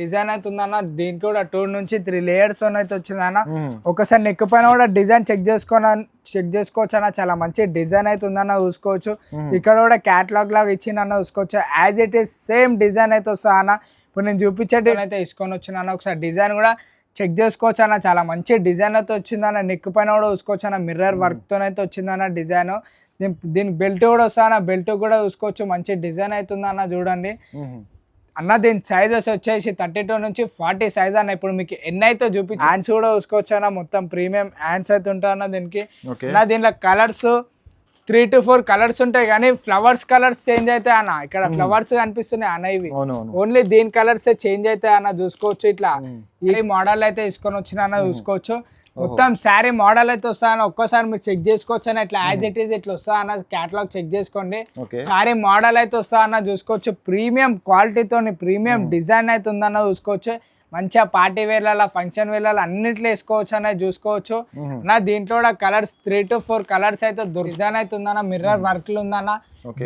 Design అయితే ఉందన్న. దీనికి కూడా 2 నుంచి 3 లేయర్స్ అయితే వచ్చిందన్న. ఒకసారి నెక్ పైన కూడా డిజైన్ చెక్ చేసుకోవచ్చు అన్న. చాలా మంచి డిజైన్ అయితే ఉందన్న, చూసుకోవచ్చు. ఇక్కడ కూడా క్యాటలాగ్ లాగా ఇచ్చిందన్న, చూసుకోవచ్చు. As it is same design అయితే వస్తా అన్న. ఇప్పుడు నేను చూపించేటి అయితే తీసుకొని వచ్చిన ఒకసారి డిజైన్ కూడా చెక్ చేసుకోవచ్చు అన్న. చాలా మంచి డిజైన్ అయితే వచ్చిందన్న. నెక్ పైన కూడా చూసుకోవచ్చు అన్న, మిర్రర్ వర్క్తో అయితే వచ్చిందన్న డిజైన్. దీనికి బెల్ట్ కూడా వస్తా అన్న, బెల్ట్ కూడా చూసుకోవచ్చు. మంచి డిజైన్ అవుతుందన్న, చూడండి అన్న. దీని సైజెస్ వచ్చేసి 32 నుంచి 40 సైజ్ అన్న. ఇప్పుడు మీకు ఎన్ని అయితే చూపించి హ్యాండ్స్ కూడా చూసుకోవచ్చు అన్న. మొత్తం ప్రీమియం హ్యాండ్స్ అయితే ఉంటాయి అన్న దీనికి. దీంట్లో కలర్స్ 3 to 4 కలర్స్ ఉంటాయి, కానీ ఫ్లవర్స్ కలర్స్ చేంజ్ అవుతాయి అన్న. ఇక్కడ ఫ్లవర్స్ కనిపిస్తున్నాయి అన్న, ఇవి ఓన్లీ దీని కలర్స్ చేంజ్ అవుతాయి అన్న, చూసుకోవచ్చు. ఇట్లా ఈ మోడల్ అయితే తీసుకొని వచ్చిన అన్న, చూసుకోవచ్చు. మొత్తం శారీ మోడల్ అయితే వస్తా అన్న. ఒక్కసారి మీరు చెక్ చేసుకోవచ్చు అన్న. ఇట్లా యాజ్ ఇట్ ఈస్ ఇట్లా వస్తా అన్న. క్యాటలాగ్ చెక్ చేసుకోండి. శారీ మోడల్ అయితే వస్తా అన్న, చూసుకోవచ్చు. ప్రీమియం క్వాలిటీతో ప్రీమియం డిజైన్ అయితే ఉందన్న, చూసుకోవచ్చు. మంచిగా పార్టీ వేర్లలో ఫంక్షన్ వేర్లలో అన్నిట్లో వేసుకోవచ్చు అనేది చూసుకోవచ్చు. నా దీంట్లో కూడా కలర్స్ 3 to 4 కలర్స్ అయితే డిజైన్ అయితే ఉందన్న. మిర్రర్ వర్క్లు ఉందన్న.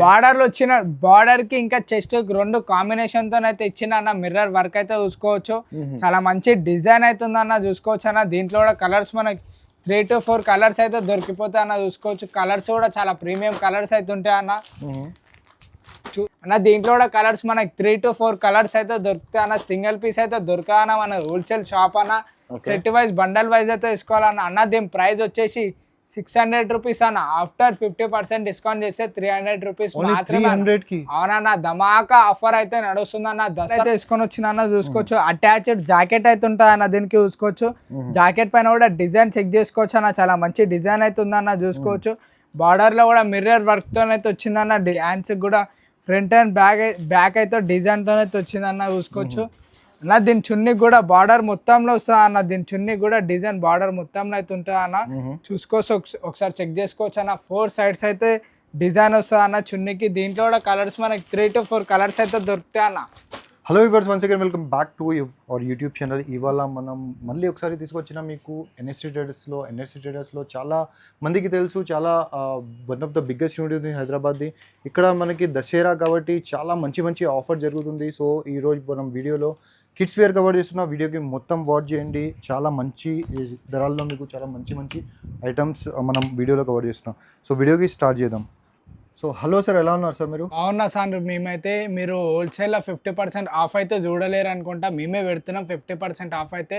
బార్డర్లు వచ్చిన బార్డర్ కి ఇంకా చెస్ట్ 2 కాంబినేషన్ తో అయితే ఇచ్చిన అన్న. మిర్రర్ వర్క్ అయితే చూసుకోవచ్చు. చాలా మంచి డిజైన్ అయితే ఉందన్న, చూసుకోవచ్చు అన్న. దీంట్లో కూడా కలర్స్ మనకి 3 to 4 కలర్స్ అయితే దొరికిపోతాయి అన్న, చూసుకోవచ్చు. కలర్స్ కూడా చాలా ప్రీమియం కలర్స్ అయితే ఉంటాయి అన్న. అన్న దీంట్లో కూడా కలర్స్ మనకి 3 to 4 కలర్స్ అయితే దొరుకుతాయి అన్న. సింగిల్ పీస్ అయితే దొరకాలన్న. మన హోల్సేల్ షాప్ అన్న. సెట్ వైజ్ బండల్ వైజ్ అయితే తీసుకోవాలన్న. అన్న దీని ప్రైస్ వచ్చేసి 600 రూపీస్ అన్న. ఆఫ్టర్ 50% డిస్కౌంట్ చేస్తే 300 రూపీస్ మాత్రమే. అవునన్న, ధమాకా ఆఫర్ అయితే నడుస్తుందన్న. అయితే తీసుకొని వచ్చిన అన్న, చూసుకోవచ్చు. అటాచ్డ్ జాకెట్ అయితే ఉంటుంది అన్న దీనికి, చూసుకోవచ్చు. జాకెట్ పైన కూడా డిజైన్ చెక్ చేసుకోవచ్చు అన్న. చాలా మంచి డిజైన్ అయితే ఉందన్న, చూసుకోవచ్చు. బార్డర్ లో కూడా మిర్రర్ వర్క్ తో అయితే వచ్చిందన్న. హ్యాండ్స్ కూడా ఫ్రంట్ అండ్ బ్యాక్ అయితే డిజైన్ తో అయితే వచ్చిందన్న, చూసుకోవచ్చు అన్న. దీని చున్నీ కూడా బార్డర్ మొత్తంలో వస్తా అన్న. దీని చున్నీ కూడా డిజైన్ బార్డర్ మొత్తంలో అయితే ఉంటుంది అన్న, చూసుకోవచ్చు. ఒకసారి చెక్ చేసుకోవచ్చు అన్న. 4 సైడ్స్ అయితే డిజైన్ వస్తా అన్న చున్నీకి. దీంట్లో కూడా కలర్స్ మనకి 3 to 4 కలర్స్ అయితే దొరుకుతాయి అన్న. Hello viewers, once again welcome back to our YouTube channel. ఇవాళ మనం మళ్ళీ ఒకసారి తీసుకొచ్చిన మీకు ఎన్ఎస్టీ ట్రేడర్స్లో చాలా మందికి తెలుసు, చాలా one of the biggest unit ఉంది హైదరాబాద్ది. ఇక్కడ మనకి దసరా కాబట్టి చాలా మంచి ఆఫర్ జరుగుతుంది. సో ఈరోజు మనం వీడియోలో కిడ్స్ వేర్ కవర్ చేస్తున్న. వీడియోకి మొత్తం వాచ్ చేయండి. చాలా మంచి ధరల్లో మీకు చాలా మంచి ఐటమ్స్ మనం వీడియోలో కవర్ చేస్తున్నాం. సో వీడియోకి స్టార్ట్ చేద్దాం. సో హలో సార్, ఎలా ఉన్నారు సార్ మీరు? అవునా సార్, మేమైతే మీరు హోల్సేల్లో 50% ఆఫ్ అయితే చూడలేరు అనుకుంటా. మేమే పెడుతున్నాం 50% ఆఫ్ అయితే.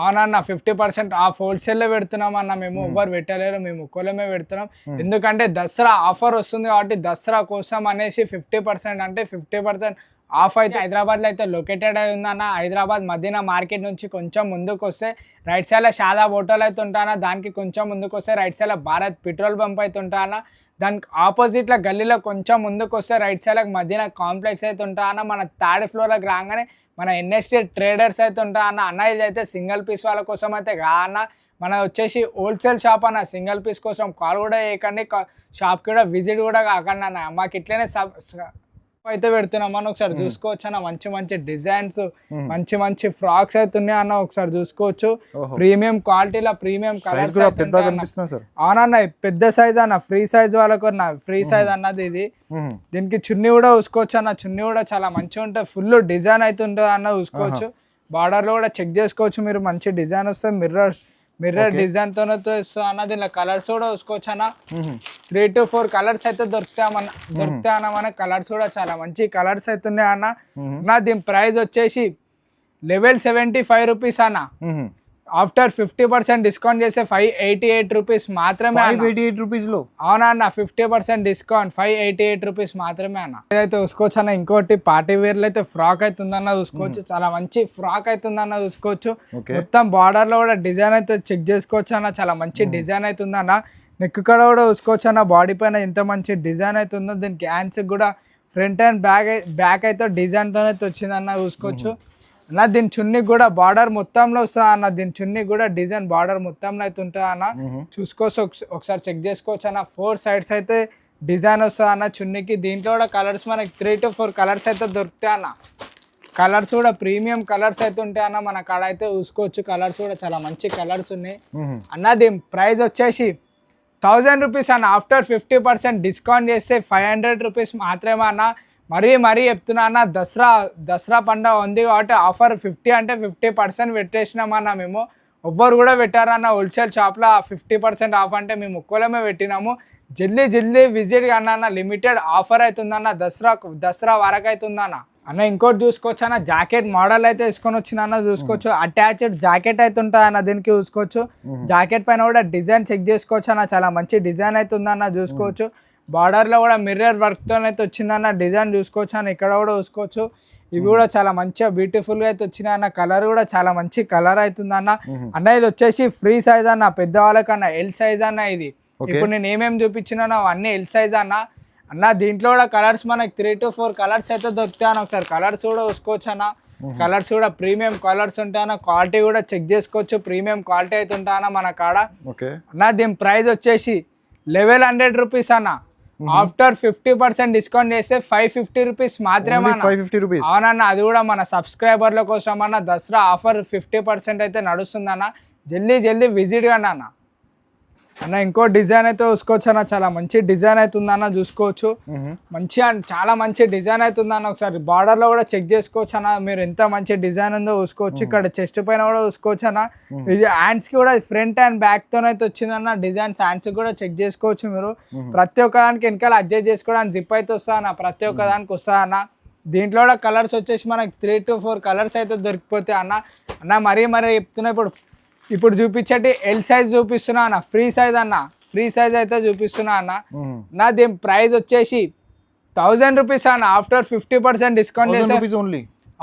అవునన్నా, 50% ఆఫ్ హోల్సేల్లో పెడుతున్నాం అన్న. మేము ఎవ్వరు పెట్టలేరు, మేము ఒక్కళ్ళమే పెడుతున్నాం. ఎందుకంటే దసరా ఆఫర్ వస్తుంది కాబట్టి దసరా కోసం అనేసి 50% అంటే 50% ఆఫ్ అయితే హైదరాబాద్లో అయితే లొకేటెడ్ అయి ఉందన్న. హైదరాబాద్ మదీనా మార్కెట్ నుంచి కొంచెం ముందుకు వస్తే రైట్ సైడ్లో షాదాబ్ హోటల్ అయితే ఉంటానా. దానికి కొంచెం ముందుకు వస్తే రైట్ సైడ్లో భారత్ పెట్రోల్ పంప్ అయితే ఉంటానా. దానికి ఆపోజిట్లో గల్లీలో కొంచెం ముందుకు వస్తే రైట్ సైడ్లో మదీనా కాంప్లెక్స్ అయితే ఉంటానా. మన 3rd ఫ్లోర్లోకి రాగానే మన ఎన్ఎస్టీ ట్రేడర్స్ అయితే ఉంటా అన్న. అన్న ఇది అయితే సింగిల్ పీస్ వాళ్ళ కోసం అయితే కాదన్న, మన వచ్చేసి హోల్సేల్ షాప్ అన్న. సింగిల్ పీస్ కోసం కాల్ కూడా చేయకండి, షాప్కి కూడా విజిట్ కూడా కాకండి అన్న. మాకు ఇట్లనే అయితే పెడుతున్నాం అన్న. ఒకసారి చూసుకోవచ్చు అన్న. మంచి డిజైన్స్, మంచి ఫ్రాక్స్ అయితే ఉన్నాయి అన్న. ఒకసారి చూసుకోవచ్చు. ప్రీమియం క్వాలిటీలో ప్రీమియం కలర్స్. అవునన్న, పెద్ద సైజ్ అన్న. ఫ్రీ సైజ్ వాళ్ళకు ఫ్రీ సైజ్ అన్నది ఇది. దీనికి చున్నీ కూడా చూసుకోవచ్చు అన్న. చున్నీ కూడా చాలా మంచిగా ఉంటుంది. ఫుల్ డిజైన్ అయితే ఉంటుంది అన్న, చూసుకోవచ్చు. బార్డర్ లో కూడా చెక్ చేసుకోవచ్చు మీరు. మంచి డిజైన్ వస్తుంది. మిర్రర్ డిజైన్ తో అన్న. దీనిలో కలర్స్ కూడా చూసుకోవచ్చు అన్న. 3 to 4 కలర్స్ అయితే దొరుకుతాయి అన్న. మన కలర్స్ కూడా చాలా మంచి కలర్స్ అయితే ఉన్నాయి అన్న. నా దీని ప్రైస్ వచ్చేసి లెవెల్ 75 రూపీస్ అన్న. ఆఫ్టర్ 50% డిస్కౌంట్ చేస్తే 588 రూపీస్ మాత్రమే. 588 రూపీస్ లో? అవునా అన్న, 50% డిస్కౌంట్ 588 రూపీస్ మాత్రమే అన్న. ఇదైతే చూసుకోవచ్చు అన్న. ఇంకోటి పార్టీ వేర్ లో అయితే ఫ్రాక్ అయితే ఉందన్న, చూసుకోవచ్చు. చాలా మంచి ఫ్రాక్ అయితే ఉందన్న, చూసుకోవచ్చు. మొత్తం బార్డర్ లో కూడా డిజైన్ అయితే చెక్ చేసుకోవచ్చు అన్న. చాలా మంచి డిజైన్ అయితే ఉందన్న. నెక్ కడ కూడా చూసుకోవచ్చు అన్న. బాడీ పైన ఎంత మంచి డిజైన్ అయితే ఉందో. దీనికి హ్యాండ్స్ కూడా ఫ్రంట్ అండ్ బ్యాక్ అయితే డిజైన్ తో అయితే వచ్చిందన్న, చూసుకోవచ్చు అన్న. దీని చున్నీ కూడా బార్డర్ మొత్తంలో వస్తా అన్న. దీని చున్నీ కూడా డిజైన్ బార్డర్ మొత్తంలో అయితే ఉంటుంది అన్న, చూసుకోవచ్చు. ఒకసారి చెక్ చేసుకోవచ్చు అన్న. 4 సైడ్స్ అయితే డిజైన్ వస్తా అన్న చున్నీకి. దీంట్లో కూడా కలర్స్ మనకి 3 to 4 కలర్స్ అయితే దొరుకుతాయి అన్న. కలర్స్ కూడా ప్రీమియం కలర్స్ అయితే ఉంటాయి అన్న. మన కాడ అయితే చూసుకోవచ్చు. కలర్స్ కూడా చాలా మంచి కలర్స్ ఉన్నాయి అన్న. దీని ప్రైస్ వచ్చేసి 1000 రూపీస్ అన్న. ఆఫ్టర్ 50% డిస్కౌంట్ చేస్తే 500 రూపీస్ మాత్రమే అన్న. మరీ చెప్తున్నా అన్న, దసరా పండుగ ఉంది కాబట్టి ఆఫర్ 50 అంటే 50% పెట్టేసినామన్న. మేము ఎవ్వరు కూడా పెట్టారన్న హోల్సేల్ షాప్లో 50% ఆఫ్ అంటే మేము ఒక్కలమే పెట్టినాము. జల్దీ విజిట్ అన్న, లిమిటెడ్ ఆఫర్ అవుతుందన్న, దసరా వరకు అవుతుందన్న. అన్న ఇంకోటి చూసుకోవచ్చు అన్న, జాకెట్ మోడల్ అయితే వేసుకొని వచ్చిన చూసుకోవచ్చు. అటాచ్డ్ జాకెట్ అయితే ఉంటుంది అన్న, దీనికి చూసుకోవచ్చు. జాకెట్ పైన కూడా డిజైన్ చెక్ చేసుకోవచ్చు అన్న, చాలా మంచి డిజైన్ అయితే ఉందన్న చూసుకోవచ్చు. బార్డర్లో కూడా మిర్రర్ వర్క్తో అయితే వచ్చిందన్న, డిజైన్ చూసుకోవచ్చు అన్న. ఇక్కడ కూడా చూసుకోవచ్చు. ఇవి కూడా చాలా మంచిగా బ్యూటిఫుల్గా అయితే వచ్చినాయి అన్న. కలర్ కూడా చాలా మంచి కలర్ అవుతుందన్న. అన్న ఇది వచ్చేసి ఫ్రీ సైజ్ అన్న, పెద్దవాళ్ళకన్నా ఎల్ సైజ్ అన్న. ఇది ఇప్పుడు నేను ఏమేమి చూపించినానో అన్నీ ఎల్ సైజ్ అన్న. దీంట్లో కూడా కలర్స్ మనకి 3 to 4 కలర్స్ అయితే దొరుకుతాయి అన్న. ఒకసారి కలర్స్ కూడా చూసుకోవచ్చు అన్న. కలర్స్ కూడా ప్రీమియం కలర్స్ ఉంటాయన్న. క్వాలిటీ కూడా చెక్ చేసుకోవచ్చు, ప్రీమియం క్వాలిటీ అయితే ఉంటాయన్న మన కాడ. అన్న దీని ప్రైస్ వచ్చేసి 1100 రూపీస్ అన్న. ఆఫ్టర్ 50% డిస్కౌంట్ చేస్తే 550 రూపీస్ మాత్రమే. అవునన్న, అది కూడా మన సబ్స్క్రైబర్ల కోసం అన్న. దసరా ఆఫర్ 50% అయితే నడుస్తుందన్న. జల్దీ విజిట్ కండి అన్న. అన్న ఇంకో డిజైన్ అయితే చూసుకోవచ్చు అన్న, చాలా మంచి డిజైన్ అవుతుందన్న చూసుకోవచ్చు. మంచిగా చాలా మంచి డిజైన్ అవుతుందన్న. ఒకసారి బార్డర్లో కూడా చెక్ చేసుకోవచ్చు అన్న, మీరు ఎంత మంచి డిజైన్ ఉందో చూసుకోవచ్చు. ఇక్కడ చెస్ట్ పైన కూడా చూసుకోవచ్చు అన్న. ఇది హ్యాండ్స్కి కూడా ఫ్రంట్ అండ్ బ్యాక్తోనైతే వచ్చిందన్న డిజైన్స్. హ్యాండ్స్ కూడా చెక్ చేసుకోవచ్చు మీరు. ప్రతి ఒక్క దానికి వెనకాల అడ్జస్ట్ చేసుకోవడానికి జిప్ అయితే వస్తా అన్న, ప్రతి ఒక్క దానికి వస్తా అన్న. దీంట్లో కూడా కలర్స్ వచ్చేసి మనకి 3 to 4 కలర్స్ అయితే దొరికిపోతాయి అన్న. మరీ చెప్తున్నా, ఇప్పుడు చూపించేటి ఎల్ సైజ్ చూపిస్తున్నా అన్న, ఫ్రీ సైజ్ అన్న. ఫ్రీ సైజ్ అయితే చూపిస్తున్నా అన్న. దీని ప్రైస్ వచ్చేసి 1000 రూపీస్ అన్న. ఆఫ్టర్ 50% డిస్కౌంట్ చేస్తే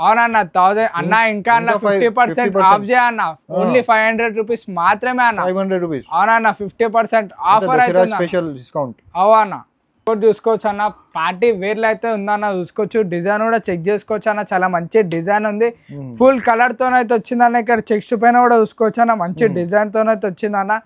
అవునన్న 1000 అన్న. ఇంకా అన్న 50% ఆఫ్ చేయన్న, ఓన్లీ 500 రూపీస్ మాత్రమే అన్న. అవునన్న, 50% ఆఫర్ అవుతుంది. అవునా చూసుకోవచ్చు అన్న. పార్టీ వేర్లు అయితే ఉందన్న చూసుకోవచ్చు. డిజైన్ కూడా చెక్ చేసుకోవచ్చు అన్న, చాలా మంచి డిజైన్ ఉంది. ఫుల్ కలర్ తోనైతే వచ్చిందన్న. ఇక్కడ చెక్స్ట్ పైన కూడా చూసుకోవచ్చు అన్న, మంచి డిజైన్ తోనైతే వచ్చిందన్న.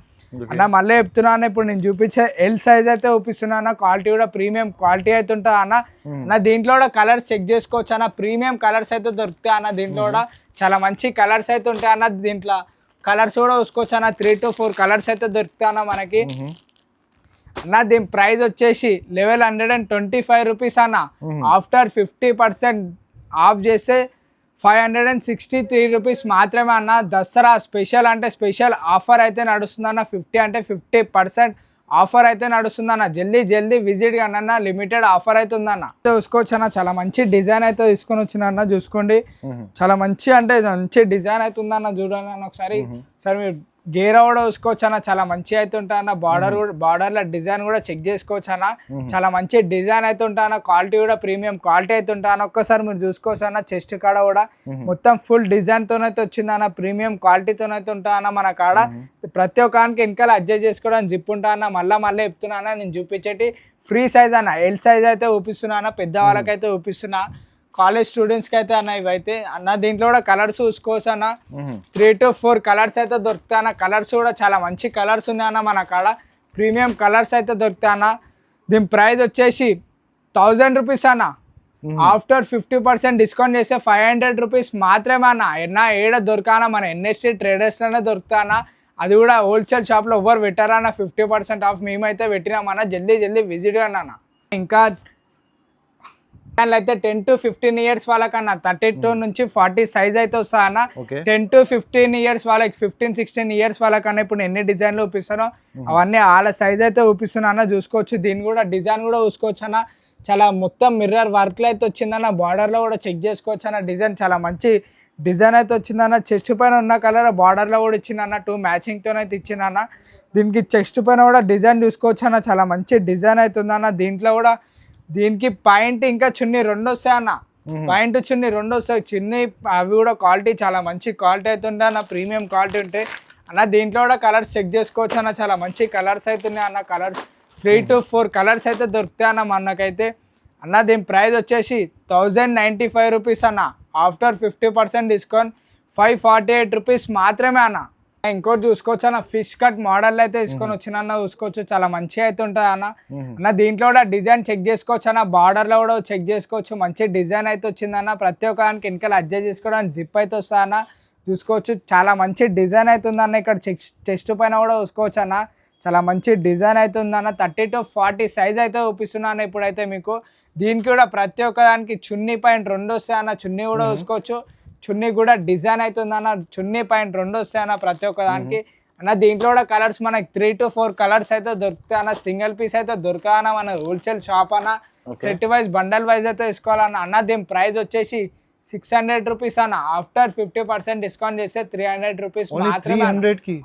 మళ్ళీ చెప్తున్నా అన్న, ఇప్పుడు నేను చూపించే ఎల్ సైజ్ అయితే చూపిస్తున్నా అన్న. క్వాలిటీ కూడా ప్రీమియం క్వాలిటీ అయితే ఉంటుంది అన్న. దీంట్లో కూడా కలర్స్ చెక్ చేసుకోవచ్చు అన్న, ప్రీమియం కలర్స్ అయితే దొరుకుతాయి అన్న. దీంట్లో కూడా చాలా మంచి కలర్స్ అయితే ఉంటాయి అన్న. దీంట్లో కలర్స్ కూడా చూసుకోవచ్చు అన్న, 3 to 4 కలర్స్ అయితే దొరుకుతాయి అన్న మనకి అన్న. దీని ప్రైస్ వచ్చేసి 1125 రూపీస్ అన్న. ఆఫ్టర్ 50% ఆఫ్ చేస్తే 563 రూపీస్ మాత్రమే అన్న. దసరా స్పెషల్ అంటే స్పెషల్ ఆఫర్ అయితే నడుస్తుందన్న. 50 అంటే 50% ఆఫర్ అయితే నడుస్తుందన్న. జల్దీ విజిట్ కానీ అన్న, లిమిటెడ్ ఆఫర్ అయితే ఉందన్న. చూసుకోవచ్చు అన్న, చాలా మంచి డిజైన్ అయితే తీసుకొని వచ్చిన అన్న చూసుకోండి. చాలా మంచి అంటే మంచి డిజైన్ అయితే ఉందన్న. చూడండి అన్న ఒకసారి. సరే మీరు గేరా కూడా చూసుకోవచ్చు అన్న, చాలా మంచి అయితే ఉంటా అన్న. బార్డర్లో డిజైన్ కూడా చెక్ చేసుకోవచ్చు అన్న, చాలా మంచి డిజైన్ అయితే ఉంటా అన్న. క్వాలిటీ కూడా ప్రీమియం క్వాలిటీ అయితే ఉంటా అన్న. ఒక్కసారి మీరు చూసుకోవచ్చు అన్న, చెస్ట్ కాడ కూడా మొత్తం ఫుల్ డిజైన్ తోనైతే వచ్చింది అన్న, ప్రీమియం క్వాలిటీతోనైతే ఉంటా అన్న మన కాడ. ప్రతి ఒక్కరికి వెనకాల అడ్జస్ట్ చేసుకోవడానికి జిప్ ఉంటా అన్న. మళ్ళీ చెప్తున్నా అన్న, నేను చూపించేటి ఫ్రీ సైజ్ అన్న, ఎల్ సైజ్ అయితే చూపిస్తున్నా అన్న. పెద్దవాళ్ళకైతే చూపిస్తున్నా, కాలేజ్ స్టూడెంట్స్కి అయితే అన్న ఇవైతే అన్న. దీంట్లో కూడా కలర్స్ చూసుకోవచ్చు అన్న, 3 to 4 కలర్స్ అయితే దొరుకుతాయి అన్న. కలర్స్ కూడా చాలా మంచి కలర్స్ ఉన్నాయి అన్న మన కాడ. ప్రీమియం కలర్స్ అయితే దొరుకుతాయి అన్న. దీని ప్రైస్ వచ్చేసి 1000 రూపీస్ అన్న. ఆఫ్టర్ 50% డిస్కౌంట్ చేస్తే 500 రూపీస్ మాత్రమే అన్న. ఏడ దొరకానా మన ఎన్ఎస్టీ ట్రేడర్స్లోనే దొరుకుతా అన్న. అది కూడా హోల్సేల్ షాప్లో ఎవరు పెట్టారన్న. 50% ఆఫ్ మేమైతే పెట్టినామన్న. జల్దీ విజిట్ అన్న. ఇంకా అయితే 10 to 15 ఇయర్స్ వాళ్ళకన్నా 32 నుంచి 40 సైజ్ అయితే వస్తా అన్న. 10 to 15 ఇయర్స్ వాళ్ళకి 15-16 ఇయర్స్ వాళ్ళకన్నా ఇప్పుడు ఎన్ని డిజైన్లు చూపిస్తానో అవన్నీ వాళ్ళ సైజ్ అయితే చూపిస్తున్నా అన్న. చూసుకోవచ్చు. దీన్ని కూడా డిజైన్ కూడా చూసుకోవచ్చు అన్న. చాలా మొత్తం మిర్రర్ వర్క్లో అయితే వచ్చిందన్న. బార్డర్లో కూడా చెక్ చేసుకోవచ్చు అన్న. డిజైన్ చాలా మంచి డిజైన్ అయితే వచ్చిందన్న. చెస్ట్ పైన ఉన్న కలర్ బార్డర్లో కూడా ఇచ్చిందన్న. 2 మ్యాచింగ్తోనైతే ఇచ్చిందన్న. దీనికి చెస్ట్ పైన కూడా డిజైన్ చూసుకోవచ్చు అన్న. చాలా మంచి డిజైన్ అవుతుందన్న. దీంట్లో కూడా దీనికి పాయింట్ ఇంకా చున్నీ 2 వస్తాయి అన్న. పాయింట్ చున్నీ 2 వస్తాయి. చున్నీ అవి కూడా క్వాలిటీ చాలా మంచి క్వాలిటీ అయితే ఉంటాయి అన్న, ప్రీమియం క్వాలిటీ ఉంటాయి అన్న. దీంట్లో కూడా కలర్స్ చెక్ చేసుకోవచ్చు అన్న. చాలా మంచి కలర్స్ అవుతున్నాయి అన్న. కలర్స్ 3 to 4 కలర్స్ అయితే దొరుకుతాయి అన్న మనకైతే అన్న. దీని ప్రైస్ వచ్చేసి 1095 రూపీస్ అన్న. ఆఫ్టర్ 50% డిస్కౌంట్ 548 రూపీస్ మాత్రమే అన్న. ఇంకోటి చూసుకోవచ్చు అన్న, ఫిష్ కట్ మోడల్ అయితే తీసుకొని వచ్చిన చూసుకోవచ్చు. చాలా మంచిగా అయితే ఉంటుంది అన్న. దీంట్లో కూడా డిజైన్ చెక్ చేసుకోవచ్చు అన్న. బార్డర్లో కూడా చెక్ చేసుకోవచ్చు. మంచి డిజైన్ అయితే వచ్చిందన్న. ప్రతి ఒక్కరికి వెనకాల అడ్జస్ట్ చేసుకోవడానికి జిప్ అయితే వస్తా అన్న. చూసుకోవచ్చు. చాలా మంచి డిజైన్ అవుతుంది అన్న. ఇక్కడ చెస్ట్ పైన కూడా చూసుకోవచ్చు అన్న. చాలా మంచి డిజైన్ అయితే ఉందన్న 30 to 40 సైజ్ అయితే చూపిస్తున్నాను ఇప్పుడైతే మీకు. దీనికి కూడా ప్రతి ఒక్క దానికి చున్నీ పాయింట్ 2 వస్తాయి అన్న, చున్నీ కూడా చూసుకోవచ్చు. చున్నీ కూడా డిజైన్ అయితే ఉందన్న, చున్నీ పాయింట్ 2 వస్తాయి అన్న ప్రతి ఒక్క దానికి అన్న. దీంట్లో కూడా కలర్స్ మనకి 3 to 4 కలర్స్ అయితే దొరుకుతాయి అన్న. సింగిల్ పీస్ అయితే దొరకదన్న, మన హోల్సేల్ షాప్ అన్న. సెట్ వైజ్ బండల్ వైజ్ అయితే తీసుకోవాలన్న. అన్న దీని ప్రైస్ వచ్చేసి 600 రూపీస్ అన్న. ఆఫ్టర్ 50% డిస్కౌంట్ చేస్తే 300 రూపీస్ మాత్రమే.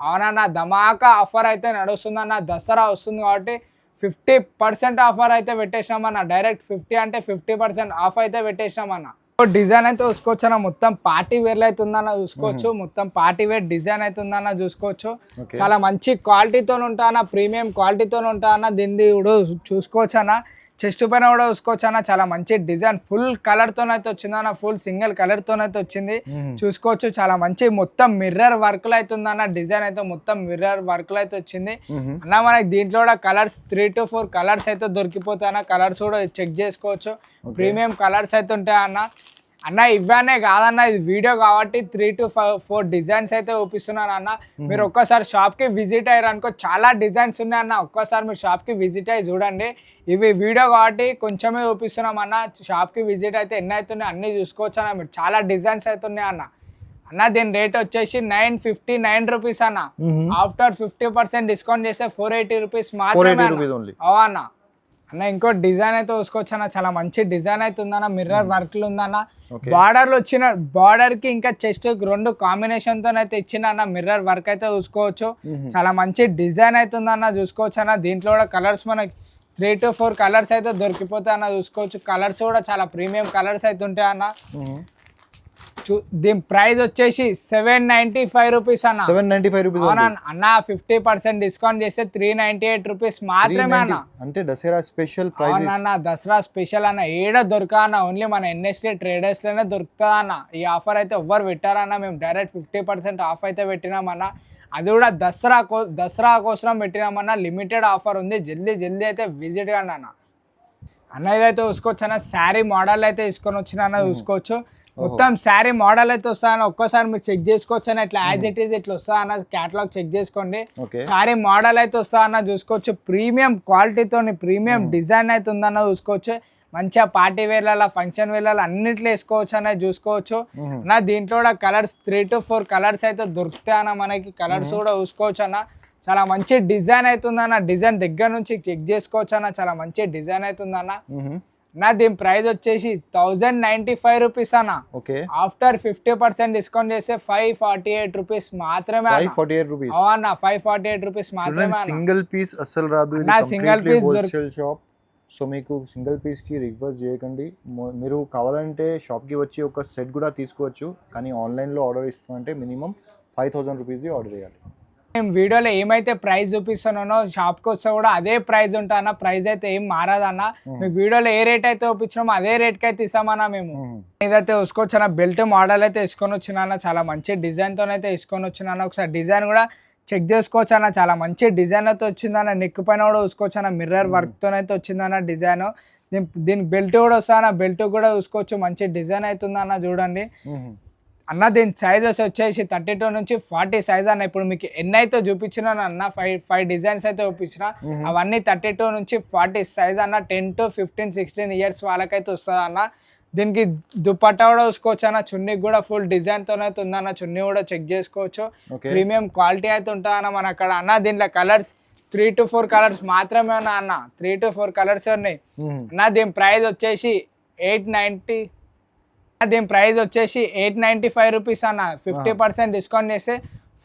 అవునన్న, ధమాకా ఆఫర్ అయితే నడుస్తుందన్న. దసరా వస్తుంది కాబట్టి 50% ఆఫర్ అయితే పెట్టేసినామన్న. డైరెక్ట్ 50 అంటే 50% ఆఫ్ అయితే పెట్టేసినామన్న. డిజైన్ అయితే చూసుకోవచ్చు అన్న, మొత్తం పార్టీ వేర్లు అయితే ఉందన్న చూసుకోవచ్చు. మొత్తం పార్టీ వేర్ డిజైన్ అయితే ఉందన్న చూసుకోవచ్చు. చాలా మంచి క్వాలిటీతో ఉంటా అన్న, ప్రీమియం క్వాలిటీతో ఉంటా అన్న. దీన్ని కూడా చూసుకోవచ్చు అన్న. చెస్ట్ పైన కూడా చూసుకోవచ్చు అన్న, చాలా మంచి డిజైన్ ఫుల్ కలర్ తోనైతే వచ్చింది అన్న. ఫుల్ సింగిల్ కలర్ తోనైతే వచ్చింది చూసుకోవచ్చు. చాలా మంచి మొత్తం మిర్రర్ వర్క్ లో అయితే ఉందన్న. డిజైన్ అయితే మొత్తం మిర్రర్ వర్క్ లో అయితే వచ్చింది అన్న. మనకి దీంట్లో కూడా కలర్స్ 3 to 4 కలర్స్ అయితే దొరికిపోతాయి అన్న. కలర్స్ కూడా చెక్ చేసుకోవచ్చు. ప్రీమియం కలర్స్ అయితే ఉంటాయి అన్న. అన్న ఇవన్నీ కాదన్న, ఇది వీడియో కాబట్టి 3 to 4 డిజైన్స్ అయితే చూపిస్తున్నాను అన్న. మీరు ఒక్కసారి షాప్కి విజిట్ అయ్యారు అనుకో, చాలా డిజైన్స్ ఉన్నాయి అన్న. ఒక్కసారి మీరు షాప్కి విజిట్ అయ్యి చూడండి. ఇవి వీడియో కాబట్టి కొంచెమే చూపిస్తున్నాం అన్న. షాప్కి విజిట్ అయితే ఎన్ని అవుతున్నాయి అన్నీ చూసుకోవచ్చు అన్న. మీరు చాలా డిజైన్స్ అవుతున్నాయి అన్న. అన్న దీని రేట్ వచ్చేసి 959 రూపీస్ అన్న. ఆఫ్టర్ 50% డిస్కౌంట్ చేస్తే 480 రూపీస్ మాత్రమే అన్న. అన్న ఇంకో డిజైన్ అయితే చూసుకోవచ్చు అన్న, చాలా మంచి డిజైన్ అయితే ఉందన్న. మిర్రర్ వర్క్లు ఉందన్న. బార్డర్లు వచ్చిన బార్డర్ కి ఇంకా చెస్ట్ 2 కాంబినేషన్ తో అయితే ఇచ్చిన అన్న. మిర్రర్ వర్క్ అయితే చూసుకోవచ్చు. చాలా మంచి డిజైన్ అయితే ఉందన్న చూసుకోవచ్చు అన్న. దీంట్లో కూడా కలర్స్ మనకి 3 to 4 కలర్స్ అయితే దొరికిపోతాయి అన్న చూసుకోవచ్చు. కలర్స్ కూడా చాలా ప్రీమియం కలర్స్ అయితే ఉంటాయి అన్న. దీని ప్రైస్ వచ్చేసి 795 రూపీస్ అన్న. 795 రూపీస్ అన్న. 50% డిస్కౌంట్ చేస్తే 398 రూపీస్ మాత్రమే అన్న. అంటే దసరా స్పెషల్ ప్రైస్ అన్న. దసరా స్పెషల్ అన్న. ఏడ దొరకా అన్న, ఓన్లీ మన ఎన్ఎస్టీ ట్రేడర్స్ లోనే దొరుకుతుంది అన్న. ఈ ఆఫర్ అయితే ఎవ్వరు పెట్టారన్న. మేము డైరెక్ట్ 50% ఆఫ్ అయితే పెట్టినామన్న. అది కూడా దసరా కోసం పెట్టినామన్న. లిమిటెడ్ ఆఫర్ ఉంది. జల్దీ అయితే విజిట్ కండి అన్న. అన్న ఇదైతే చూసుకోవచ్చు అన్న. శారీ మోడల్ అయితే తీసుకొని వచ్చిన అన్న చూసుకోవచ్చు. మొత్తం శారీ మోడల్ అయితే వస్తా అన్న. ఒక్కసారి మీరు చెక్ చేసుకోవచ్చు అన్న. ఇట్లా యాజ్ ఇట్ ఈజ్ ఇట్లా వస్తా అన్న. క్యాటలాగ్ చెక్ చేసుకోండి. శారీ మోడల్ అయితే వస్తా అన్న చూసుకోవచ్చు. ప్రీమియం క్వాలిటీతో ప్రీమియం డిజైన్ అయితే ఉందన్న చూసుకోవచ్చు. మంచిగా పార్టీ వేర్ల ఫంక్షన్ వేర్ల అన్నిట్లో వేసుకోవచ్చు అనేది చూసుకోవచ్చు అన్న. దీంట్లో కూడా కలర్స్ 3 to 4 కలర్స్ అయితే దొరుకుతాయి అన్న. మనకి కలర్స్ కూడా చూసుకోవచ్చు అన్న. చాలా మంచి డిజైన్ అవుతుందన్న. డిజైన్ దగ్గర నుంచి చెక్ చేసుకోవచ్చు అన్న. చాలా మంచి డిజైన్ అవుతుందన్న. నా దీని ప్రైస్ వచ్చేసి 1095 రూపీస్ అన్న. ఆఫ్టర్ 50% డిస్కౌంట్ చేస్తే 548 రూపీస్ మాత్రమే. 548 రూపీస్ మాత్రమే. సింగిల్ పీస్ అసలు రాదు. Single piece shop. సో మీకు సింగిల్ పీస్కి రిక్వెస్ట్ చేయకండి. మీరు కావాలంటే షాప్కి వచ్చి ఒక సెట్ కూడా తీసుకోవచ్చు. కానీ ఆన్లైన్లో ఆర్డర్ ఇస్తామంటే మినిమం 5000 రూపీస్ది ఆర్డర్ చేయాలి. మేము వీడియోలో ఏమైతే ప్రైస్ చూపిస్తున్నానో షాప్కి వస్తే కూడా అదే ప్రైస్ ఉంటానా. ప్రైస్ అయితే ఏం మారదన్న. మీకు వీడియోలో ఏ రేట్ అయితే చూపించినామో అదే రేట్కి అయితే ఇస్తామన్నా. మేము ఇదైతే చూసుకోవచ్చు అన్న. బెల్ట్ మోడల్ అయితే తీసుకొని వచ్చినా. చాలా మంచి డిజైన్తో అయితే తీసుకొని వచ్చినా. ఒకసారి డిజైన్ కూడా చెక్ చేసుకోవచ్చు అన్న. చాలా మంచి డిజైన్ అయితే వచ్చిందన్న. నెక్ పైన కూడా చూసుకోవచ్చు అన్న. మిర్రర్ వర్క్తో అయితే వచ్చిందన్న డిజైన్. దీని బెల్ట్ కూడా వస్తాన. బెల్ట్ కూడా చూసుకోవచ్చు. మంచి డిజైన్ అవుతుందన్న చూడండి అన్న. దీని సైజెస్ వచ్చేసి 32 నుంచి 40 సైజ్ అన్న. ఇప్పుడు మీకు ఎన్ని అయితే చూపించినాను అన్న, 5 డిజైన్స్ అయితే చూపించిన. అవన్నీ 32 నుంచి 40 సైజ్ అన్న. 10 to 15, 16 ఇయర్స్ వాళ్ళకైతే వస్తుంది అన్న. దీనికి దుపట్టా కూడా చూసుకోవచ్చు అన్న. చున్నీకి కూడా ఫుల్ డిజైన్తో అయితే ఉందన్న. చున్నీ కూడా చెక్ చేసుకోవచ్చు. ప్రీమియం క్వాలిటీ అయితే ఉంటుంది అన్న మన అక్కడ అన్న. దీంట్లో కలర్స్ 3 to 4 కలర్స్ మాత్రమే ఉన్నా అన్న. 3 to 4 కలర్స్ ఉన్నాయి అన్న. దీని ప్రైస్ వచ్చేసి 895 రూపీస్ అన్న. 50% డిస్కౌంట్ చేస్తే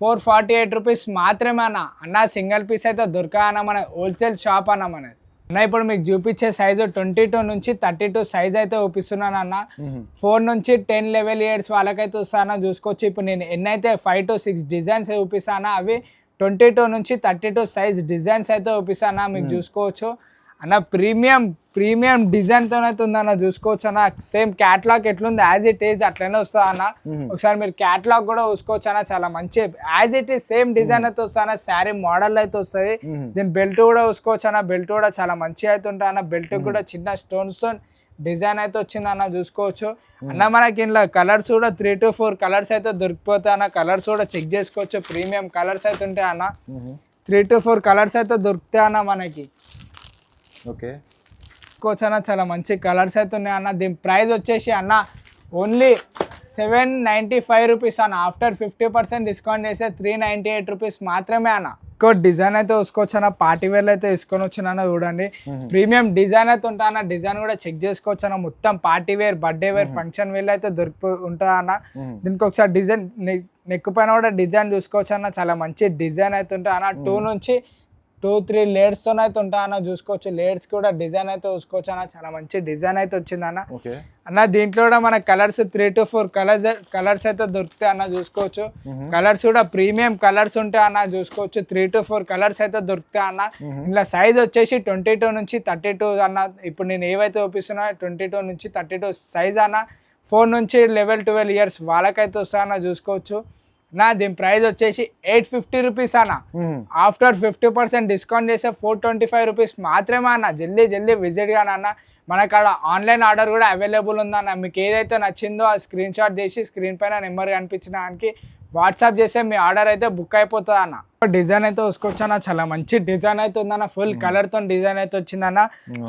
448 రూపీస్ మాత్రమే అన్న. అన్న సింగిల్ పీస్ అయితే దొరకా అన్న. మన హోల్సేల్ షాప్ అన్న మనది అన్న. ఇప్పుడు మీకు చూపించే సైజు 22 నుంచి 32 సైజ్ అయితే చూపిస్తున్నాను అన్న. 4 నుంచి 10, 11 ఇయర్స్ వాళ్ళకైతే వస్తానా చూసుకోవచ్చు. ఇప్పుడు నేను ఎన్నైతే 5 to 6 డిజైన్స్ చూపిస్తానా అవి 22 నుంచి 32 సైజ్ డిజైన్స్ అయితే చూపిస్తానా మీకు చూసుకోవచ్చు అన్న. ప్రీమియం డిజైన్తో అయితే ఉందన్న చూసుకోవచ్చు అన్న. సేమ్ క్యాటలాగ్ ఎట్లుంది యాజ్ ఇట్ ఈజ్ అట్లనే వస్తుంది అన్న. ఒకసారి మీరు క్యాటలాగ్ కూడా చూసుకోవచ్చు అన్న. చాలా మంచి as it is same design అయితే వస్తుంది అన్న. శారీ మోడల్ అయితే వస్తుంది. దీని బెల్ట్ కూడా చూసుకోవచ్చు అన్న. బెల్ట్ కూడా చాలా మంచిగా అయితే ఉంటుంది అన్న. బెల్ట్ కూడా చిన్న స్టోన్స్ డిజైన్ అయితే వచ్చింది అన్న చూసుకోవచ్చు అన్న. మనకి ఇంట్లో కలర్స్ కూడా 3 to 4 కలర్స్ అయితే దొరికిపోతాయి అన్న. కలర్స్ కూడా చెక్ చేసుకోవచ్చు. ప్రీమియం కలర్స్ అయితే ఉంటాయి అన్న. 3 to 4 కలర్స్ అయితే దొరుకుతాయి అన్న మనకి. ఓకే. అన్న చాలా మంచి కలర్స్ అయితే ఉన్నాయి అన్న. దీని ప్రైస్ వచ్చేసి అన్న ఓన్లీ 795 రూపీస్ అన్న. ఆఫ్టర్ 50% డిస్కౌంట్ చేస్తే 398 రూపీస్ మాత్రమే అన్న. ఇంకో డిజైన్ అయితే తీసుకోవచ్చు అన్న. పార్టీ వేర్లు అయితే తీసుకొని వచ్చిన చూడండి. ప్రీమియం డిజైన్ అయితే ఉంటా అన్న. డిజైన్ కూడా చెక్ చేసుకోవచ్చు అన్న. మొత్తం party wear, birthday wear, function వేర్లు అయితే ఉంటుంది అన్న. దీనికి ఒకసారి డిజైన్ నెక్ పైన కూడా డిజైన్ చూసుకోవచ్చు అన్న. చాలా మంచి డిజైన్ అయితే ఉంటాయి అన్న. 2 నుంచి 2-3 లేయర్స్తో అయితే ఉంటా అన్న. చూసుకోవచ్చు లేయర్స్ కూడా డిజైన్ అయితే చూసుకోవచ్చు అన్న. చాలా మంచి డిజైన్ అయితే వచ్చింది అన్న. అన్న దీంట్లో కూడా మన కలర్స్ 3 to 4 కలర్స్ అయితే దొరుకుతాయి అన్న. చూసుకోవచ్చు కలర్స్ కూడా ప్రీమియం కలర్స్ ఉంటాయి అన్న. చూసుకోవచ్చు 3 to 4 కలర్స్ అయితే దొరుకుతాయి అన్న. ఇలా సైజ్ వచ్చేసి 22 నుంచి 32 అన్న. ఇప్పుడు నేను ఏవైతే చూపిస్తున్నా 22 నుంచి 32 సైజ్ అన్న. 4 నుంచి 12 ఇయర్స్ వాళ్ళకైతే వస్తా అన్న. చూసుకోవచ్చు నా దీని ప్రైస్ వచ్చేసి 850 రూపీస్ అన్న. ఆఫ్టర్ 50% డిస్కౌంట్ చేస్తే 425 రూపీస్ మాత్రమే అన్న. జల్దీ విజిట్ గానే అన్న. మనకు అక్కడ ఆన్లైన్ ఆర్డర్ కూడా అవైలబుల్ ఉందన్న. మీకు ఏదైతే నచ్చిందో ఆ స్క్రీన్ షాట్ చేసి స్క్రీన్ పైన నెంబర్ కనిపించిన దానికి వాట్సాప్ చేస్తే మీ ఆర్డర్ అయితే బుక్ అయిపోతుంది అన్న. డిజైన్ అయితే చూసుకోవచ్చు అన్న. చాలా మంచి డిజైన్ అయితే ఉందన్న. ఫుల్ కలర్ తో డిజైన్ అయితే వచ్చిందన్న.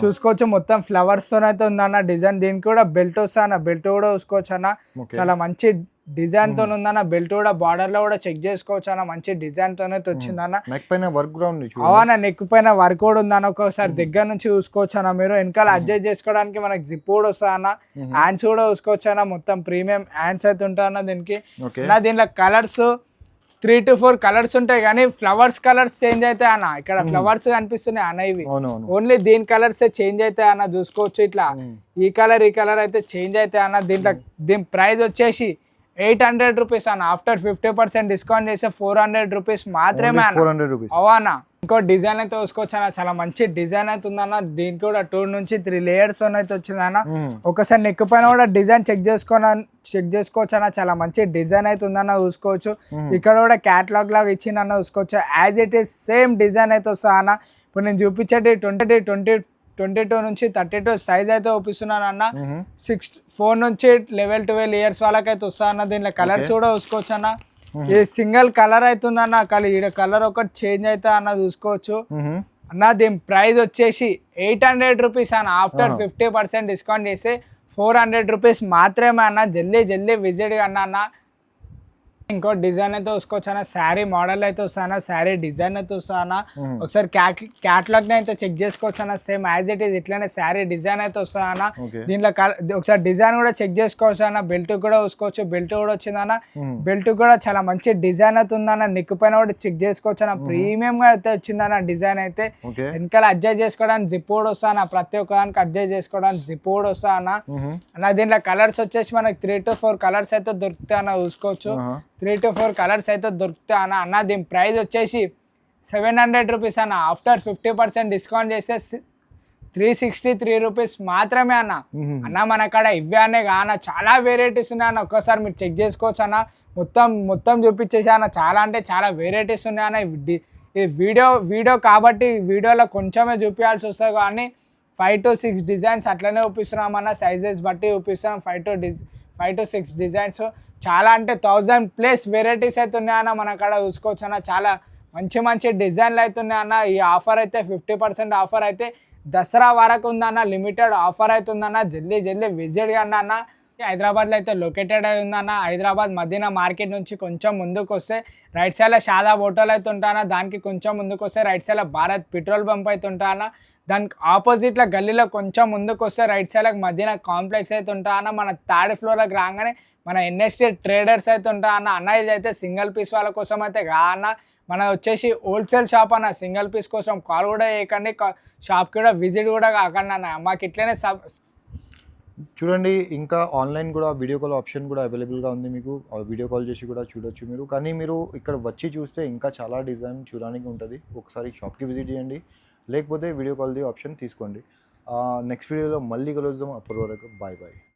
చూసుకోవచ్చు మొత్తం ఫ్లవర్స్ తో అయితే ఉందన్న డిజైన్. దీనికి కూడా బెల్ట్ వస్తా అన్న. బెల్ట్ కూడా చూసుకోవచ్చు అన్న. చాలా మంచి డిజైన్ తో ఉందన్న. బెల్ట్ కూడా బార్డర్ లో కూడా చెక్ చేసుకోవచ్చు అన్న. మంచి డిజైన్ తోనే వచ్చిందన్న. నెక్ పైన వర్క్ కూడా ఉంది. అవునా నెక్ పైన వర్క్ కూడా ఉందన్న. ఒకసారి దగ్గర నుంచి చూసుకోవచ్చు అన్న. మీరు వెనకాల అడ్జస్ట్ చేసుకోవడానికి మనకి జిప్ కూడా వస్తా అన్న. హ్యాండ్స్ కూడా చూసుకోవచ్చు అన్న. మొత్తం ప్రీమియం హ్యాండ్స్ అయితే ఉంటాయి అన్న దీనికి. దీంట్లో కలర్స్ 3 to 4 కలర్స్ ఉంటాయి కానీ ఫ్లవర్స్ కలర్స్ చేంజ్ అవుతాయి అన్న. ఇక్కడ ఫ్లవర్స్ కనిపిస్తున్నాయి అన్న. ఇవి ఓన్లీ దీని కలర్స్ చేంజ్ అవుతాయి అన్న. చూసుకోవచ్చు ఇట్లా ఈ కలర్ అయితే చేంజ్ అవుతాయి అన్న. దీని ప్రైస్ వచ్చేసి 800 రూపీస్ అన్న. ఆఫ్టర్ 50% డిస్కౌంట్ చేస్తే 400 రూపీస్ మాత్రమే అన్న. అవునా ఇంకో డిజైన్ అయితే చూసుకోవచ్చు అన్న. చాలా మంచి డిజైన్ అయితే ఉందన్న. దీనికి కూడా 2 నుంచి 3 లేయర్స్ అయితే వచ్చిందన్న. ఒకసారి నెక్ పైన కూడా డిజైన్ చెక్ చేసుకోవచ్చు అన్న. చాలా మంచి డిజైన్ అయితే ఉందన్న. చూసుకోవచ్చు ఇక్కడ కూడా క్యాటలాగ్ లాగా ఇచ్చిందన్న. చూసుకోవచ్చు as it is same design అయితే వస్తా అన్న. ఇప్పుడు నేను చూపించేది 22 నుంచి 32 సైజ్ అయితే చూపిస్తున్నాను అన్న. 4 నుంచి 12 ఇయర్స్ వాళ్ళకైతే వస్తా అన్న. దీంట్లో కలర్స్ కూడా చూసుకోవచ్చు అన్న. ఇది సింగిల్ కలర్ అవుతుందన్న. ఈడ కలర్ ఒకటి చేంజ్ అవుతా అన్న. చూసుకోవచ్చు అన్న. దీని ప్రైస్ వచ్చేసి 800 రూపీస్ అన్న. ఆఫ్టర్ 50% డిస్కౌంట్ చేస్తే 400 రూపీస్ మాత్రమే అన్న. జల్దీ విజిట్ అన్న. ఇంకో డిజైన్ అయితే చూసుకోవచ్చు అన్న. శారీ మోడల్ అయితే వస్తానా. శారీ డిజైన్ అయితే వస్తానా. ఒకసారి క్యాటలాగ్ అయితే చెక్ చేసుకోవచ్చు అన్న. సేమ్ యాజ్ ఇట్ ఈస్ ఇట్లానే శారీ డిజైన్ అయితే వస్తానా. దీంట్లో ఒకసారి డిజైన్ కూడా చెక్ చేసుకోవచ్చు అన్న. బెల్ట్ కూడా చూసుకోవచ్చు. బెల్ట్ కూడా వచ్చిందన్న. బెల్ట్ కూడా చాలా మంచి డిజైన్ అయితే ఉందన్న. నెక్ పైన కూడా చెక్ చేసుకోవచ్చు అన్న. ప్రీమియం గా అయితే వచ్చిందన్న డిజైన్ అయితే. వెనకాల అడ్జస్ట్ చేసుకోవడానికి జిప్ కూడా వస్తానా. ప్రతి ఒక్కదానికి అడ్జస్ట్ చేసుకోవడానికి జిప్ కూడా వస్తా అన్న. దీంట్లో కలర్స్ వచ్చేసి మనకి 3 to 4 కలర్స్ అయితే దొరుకుతాయి అన్న. చూసుకోవచ్చు 3 to 4 కలర్స్ అయితే దొరుకుతాయి అన్న. దీని ప్రైస్ వచ్చేసి 700 రూపీస్ అన్న. ఆఫ్టర్ 50% డిస్కౌంట్ చేస్తే 363 రూపీస్ మాత్రమే అన్న. మన కాడ ఇవే అనే కాన చాలా వెరైటీస్ ఉన్నాయి అన్న. ఒక్కసారి మీరు చెక్ చేసుకోవచ్చు అన్న. మొత్తం చూపించేసి అన్న. చాలా అంటే చాలా వెరైటీస్ ఉన్నాయి అన్న. ఇది వీడియో కాబట్టి వీడియోలో కొంచెమే చూపించాల్సి వస్తుంది కానీ 5 to 6 డిజైన్స్ అట్లనే చూపిస్తున్నాం అన్న. సైజెస్ బట్టి చూపిస్తున్నాం. 5 to 6 డిజైన్స్. చాలా అంటే 1000+ వెరైటీస్ అయితే ఉన్నాయన్న. మన కాడ చూసుకోవచ్చు అన్న. చాలా మంచి డిజైన్లు అయితే ఉన్నాయన్న. ఈ ఆఫర్ అయితే 50% ఆఫర్ అయితే దసరా వరకు ఉందన్న. లిమిటెడ్ ఆఫర్ అయితే ఉందన్న. జల్దీ విజిట్ కండి అన్న. హైదరాబాద్లో అయితే లొకేటెడ్ అయి ఉందన్న. హైదరాబాద్ మదీనా మార్కెట్ నుంచి కొంచెం ముందుకు వస్తే రైట్ సైడ్లో షాదాబ్ హోటల్ అయితే ఉంటానా. దానికి కొంచెం ముందుకు వస్తే రైట్ సైడ్లో భారత్ పెట్రోల్ పంప్ అయితే ఉంటానా. దానికి ఆపోజిట్లో గల్లీలో కొంచెం ముందుకు వస్తే రైట్ సైడ్కి మదీనా కాంప్లెక్స్ అయితే ఉంటానా. మన 3rd ఫ్లోర్కి రాగానే మన ఎన్ఎస్టీ ట్రేడర్స్ అయితే ఉంటానా. అన్న ఇది అయితే సింగిల్ పీస్ వాళ్ళ కోసం అయితే అన్న. మన వచ్చేసి హోల్సేల్ షాప్ అన్న. సింగిల్ పీస్ కోసం కాల్ కూడా చేయకండి. షాప్కి కూడా విజిట్ కూడా కాకండి అన్న. మాకు ఇట్లనే చూడండి ఇంకా ఆన్లైన్ కూడా వీడియో కాల్ ఆప్షన్ కూడా అవైలబుల్గా ఉంది. మీకు వీడియో కాల్ చేసి కూడా చూడొచ్చు మీరు. కానీ మీరు ఇక్కడ వచ్చి చూస్తే ఇంకా చాలా డిజైన్ చూడడానికి ఉంటుంది. ఒకసారి షాప్కి విజిట్ చేయండి, లేకపోతే వీడియో కాల్ది ఆప్షన్ తీసుకోండి. నెక్స్ట్ వీడియోలో మళ్ళీ కలుద్దాం. అప్పటి వరకు బాయ్.